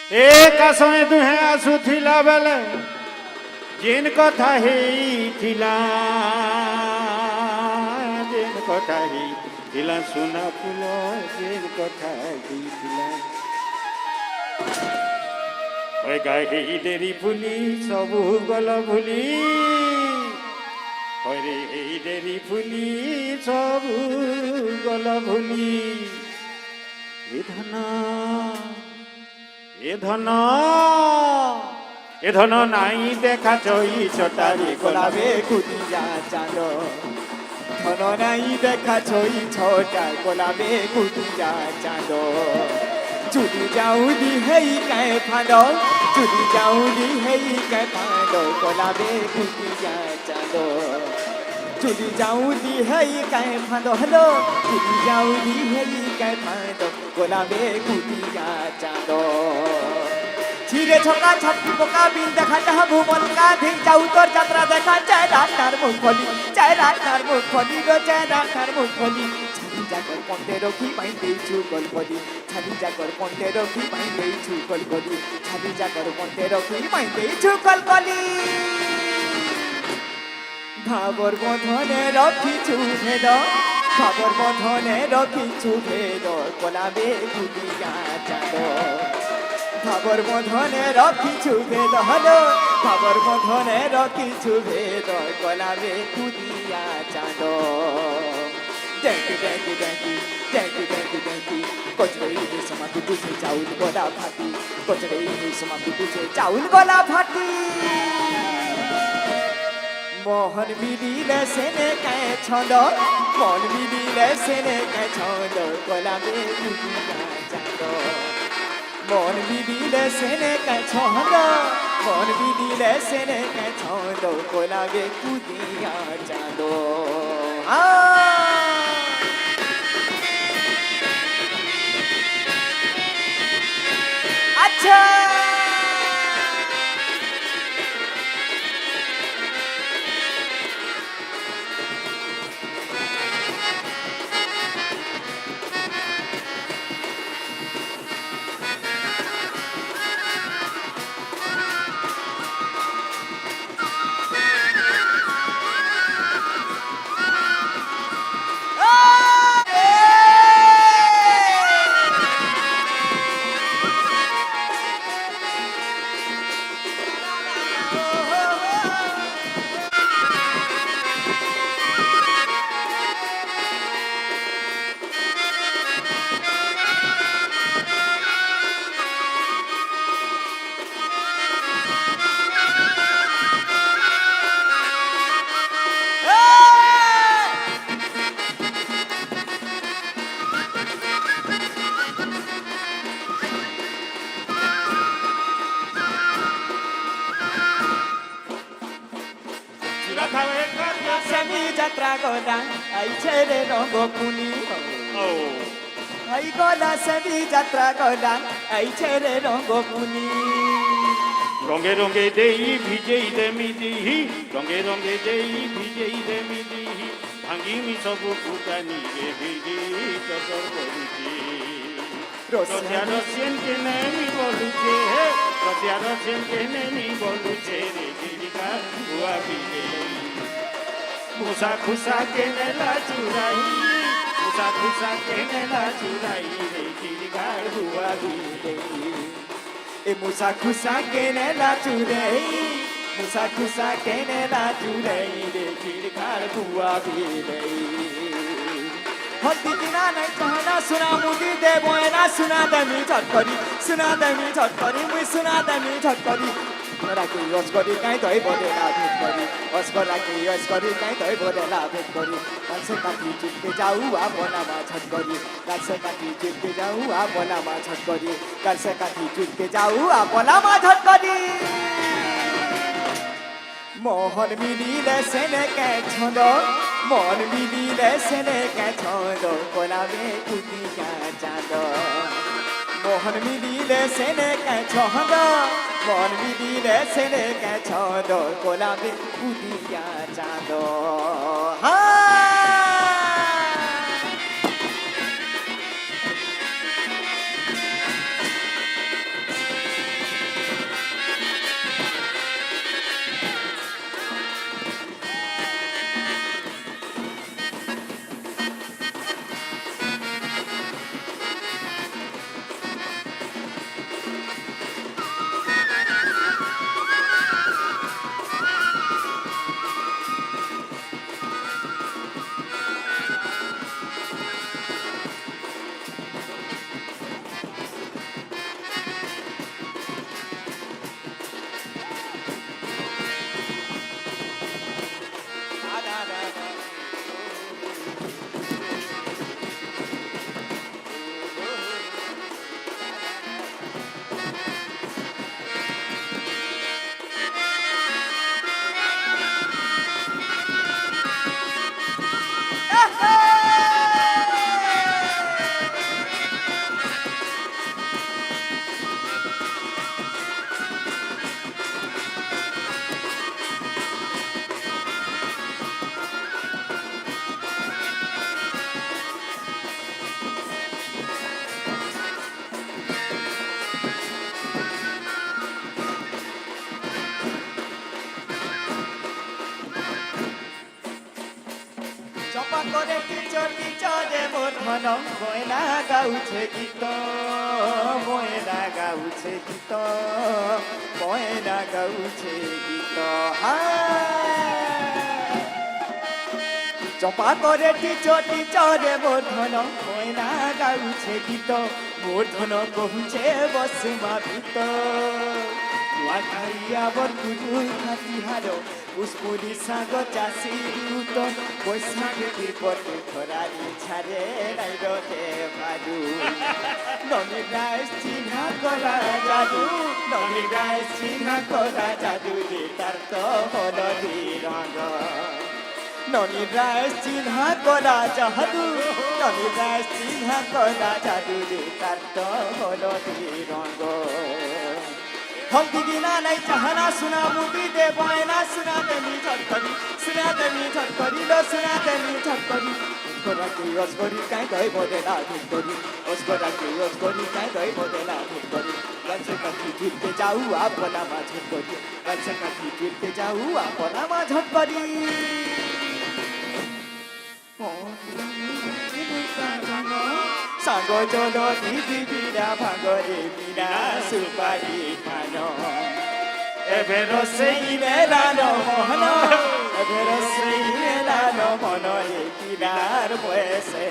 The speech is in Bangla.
एक आसने दुहे आसुथिला बेले जिन कथा हेइथिला जिन कथा हेइथिला सुना फूल जिन कथा हेइथिला ओए गाहे देरी फुली सबु गल भुली ओरे हेई देरी फुली सबु गल भुली এ ধন নাই দেখা চই ছটারি গোলাপে কুদিয়া চাঁদ ধন নাই দেখা ছই ছটা গোলাপে কুদিয়া চাঁদ চুরি যাউলি হেই কায় ফাঁদ চুরি যাউলি হেই কায় ফাঁদ গোলাপে কুদিয়া চাঁদ চুরি যাউলি হেই কায় ফাঁদ হলো চুরি যাউলি হেই কায় ফাঁদ গোলাপে কুদিয়া চাঁদ ছিঁড়ে ছকা ছাপি পোকা বিন দেখা যাহা ভুবন কাঁধে যাও তোর যাত্রা দেখা চায় রাখার মুখ খলি চায় রাখার মুখ খলি গো চায় রাখার মুখ খলি ছাড়ি জাগর পন্থে রক্ষি পাইতেইছু গলগলি ছাড়ি জাগর পন্থে রক্ষি পাইতেইছু গলগলি ছাড়ি জাগর পন্থে রক্ষি পাইতেইছু গলগলি ভাবর বন্ধনে রখিছু ভেদ ভাবর বন্ধনে রখিছু ভেদ গোলাপে কুদিয়া চাঁদ ভাবর বন্ধনে রখিছু ভেদ হলো ভাবর বন্ধনে রখিছু ভেদ গোলাপে কুদিয়া চাঁদ ড্যাঙ্কি ড্যাঙ্কি ড্যাঙ্কি ড্যাঙ্কি ড্যাঙ্কি ড্যাঙ্কি কচড়ে সমা পিটুছে চাউল গলা ফাটি কচড়ে সমা পিটুছে চাউল গলা ফাটি মোহন মিলিলে সেনে কায় ছন্দ মন মিলিলে সেনে কায় ছন্দ গোলাপে কুদিয়া চাঁদ মন বিদিলে সেনে কায় ছন্দ মন বিদিলে সেনে কায় ছন্দ গোলাপে কুদিয়া চাঁদ আচ্ছা সেমি যাত্রা গলা আইছে রে রঙ্গকুনি এই গলা সেমি যাত্রা গলা আইছে রে রঙ্গকুনি রঙে রঙে দেই ভিজেই দেমি দিহি রঙে রঙে দেই ভিজেই দেমি দিহি ভাঙ্গিমি সবু ফুটানি রে ভিজি চচর করুছি রসিয়া রসিয়ান কে নেমি বলুছে রসিয়া রসিয়ান কে নেমি বলুছে রে চিড়িকা হুয়া ভিজে মুসা খুসা কে নেলা চুরাই মুসা খুসা কে নেলা চুরাই রে চিড়িকা হুয়া ভিজে এ মুসা খুসা কেনে লা চুরাই মুসা খুসা কেনে লা চুরাই রে চিড়খার বুয়া ভিলেই হতি দিনা নাই চাহনা সুনা মুদি দেব না সুনা দামি ঝটকরি মুই সুনা দামি ঝটকরি রাখি অস্করি কাই দই বদে না ভেট করি অস্কর রাখি অস্করি কাই দই বদে না ভেট করি গাছে কাটি চুটকে যাও আপনা মা ঝটকরি গাছে কাটি চুটকে যাও আপনা মা ঝটকরি গাছে কাটি চুটকে যাও আপনা মা ঝটকরি মোহন মিলিলে সেনে কে ছন্দ মন মিলিলে সেনে কে ছন্দ গোলাপে কুদিয়া চাঁদ মোহন মিলিলে সেনে কে ছন্দ মন মিলিলে সেনে কে ছন্দ গোলাপে কুদিয়া চাঁদ করে টিচর টিচরে মোর ধন ময়না গাউছে গীত ময়না গাউছে গীত ময়না গাউছে গীত চপা করে টিচর টিচরে মোর ধন ময়না গাউছে গীত মোর ধন কহুছে বসুমা ভিত নুয়া খাইয়া বর পুজু খাতি হারো পুষ্পুরি সাগ চাষি উত বৈশাখে বিপদে খরারি ছাড়ে রাইরতে ভাজু নমি গাছ চিহ্না করা জাদু নমি গাছ চিহ্না করা জাদু রে তার তো হলদি রঙ ননি গাছ চিহ্না করা জাদু ননি গাছ চিহ্না করা জাদু রে তার তো হলদি রঙ हम दिगिना नहीं चाहना सुना मुदी दे बायना सुना दे मी झटकरी लो सुना दे मी झटकरी उसकोरा की उसकोरी काई दई बोदेला झटकरी उसकोरा की उसकोरी काई दई बोदेला झटकरी गंसे कथी गिरते जाऊ आपना मा झटकरी गंसे कथी गिरते जाऊ आपना मा झटकरी সাঙ্গ চলো দিদি বিনা ভাগরে বিনা সুপারি খানো এবের সেই মেলানো মহন এবের সেই মেলানো মন কিনার বয়সে